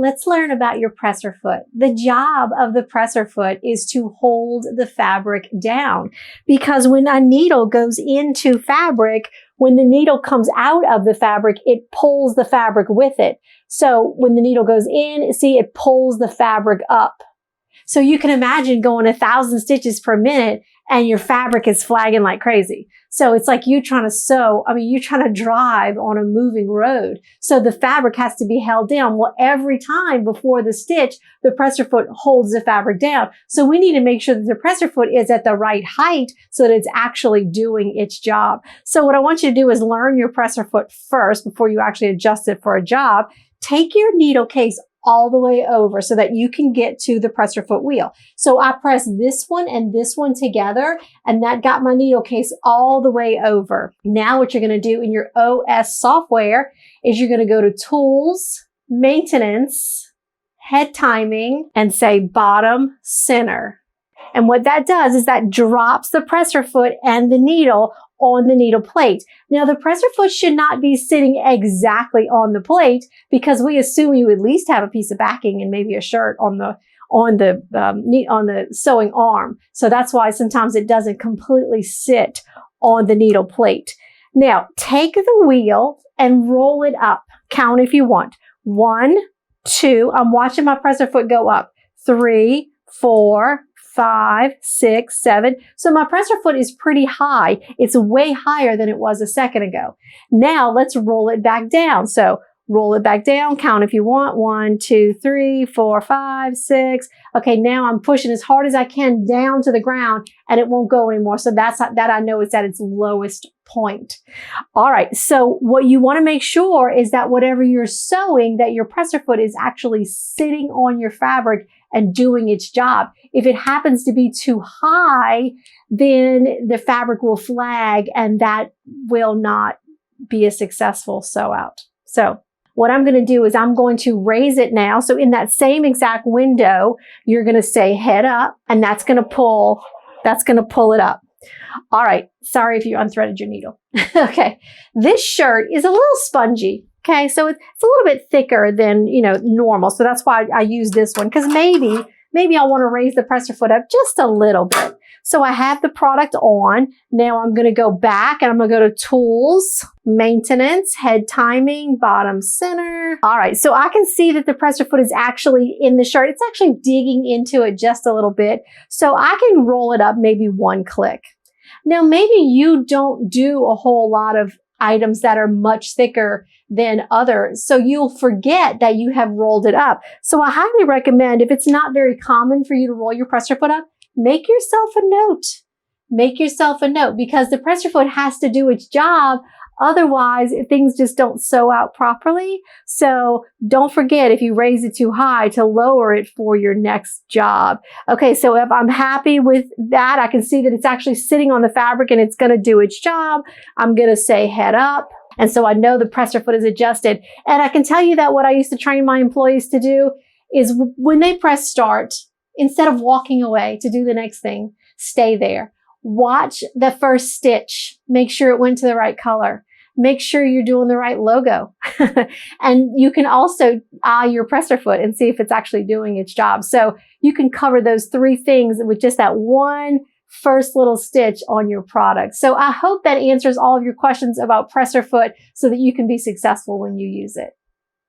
let's learn about your presser foot. The job of the presser foot is to hold the fabric down, because when a needle goes into fabric, when the needle comes out of the fabric, it pulls the fabric with it. So when the needle goes in, see, it pulls the fabric up. So you can imagine going 1,000 stitches per minute and your fabric is flagging like crazy. So it's like you trying to sew, you're trying to drive on a moving road. So the fabric has to be held down. Well, every time before the stitch, the presser foot holds the fabric down. So we need to make sure that the presser foot is at the right height so that it's actually doing its job. So what I want you to do is learn your presser foot first before you actually adjust it for a job. Take your needle case all the way over so that you can get to the presser foot wheel. So I pressed this one and this one together, and that got my needle case all the way over. Now what you're going to do in your OS software is you're going to go to Tools, Maintenance, Head Timing, and say Bottom Center. And what that does is that drops the presser foot and the needle on the needle plate. Now the presser foot should not be sitting exactly on the plate, because we assume you at least have a piece of backing and maybe a shirt on the sewing arm. So that's why sometimes it doesn't completely sit on the needle plate. Now take the wheel and roll it up. Count if you want. 1, 2. I'm watching my presser foot go up. 3, 4, 5, 6, 7. So my presser foot is pretty high. It's way higher than it was a second ago. Now let's roll it back down. So roll it back down. Count if you want. 1, 2, 3, 4, 5, 6. Okay, now I'm pushing as hard as I can down to the ground and it won't go anymore. So that I know is at its lowest point. All right, so what you want to make sure is that whatever you're sewing, that your presser foot is actually sitting on your fabric and doing its job. If it happens to be too high, then the fabric will flag and that will not be a successful sew out. So what I'm going to do is I'm going to raise it now. So in that same exact window, you're going to say head up, and that's going to pull it up. All right. Sorry if you unthreaded your needle. Okay. This shirt is a little spongy. Okay. So it's a little bit thicker than, normal. So that's why I use this one, because maybe I want to raise the presser foot up just a little bit. So I have the product on. Now I'm going to go back and I'm going to go to Tools, Maintenance, Head Timing, Bottom Center. All right. So I can see that the presser foot is actually in the shirt. It's actually digging into it just a little bit. So I can roll it up maybe 1 click. Now, maybe you don't do a whole lot of items that are much thicker than others, so you'll forget that you have rolled it up. So I highly recommend, if it's not very common for you to roll your presser foot up, make yourself a note. Make yourself a note, because the presser foot has to do its job. Otherwise, things just don't sew out properly. So don't forget, if you raise it too high, to lower it for your next job. Okay, so if I'm happy with that, I can see that it's actually sitting on the fabric and it's going to do its job. I'm going to say head up. And so I know the presser foot is adjusted. And I can tell you that what I used to train my employees to do is when they press start, instead of walking away to do the next thing, stay there. Watch the first stitch. Make sure it went to the right color. Make sure you're doing the right logo. And you can also eye your presser foot and see if it's actually doing its job. So you can cover those 3 things with just that one first little stitch on your product. So I hope that answers all of your questions about presser foot so that you can be successful when you use it.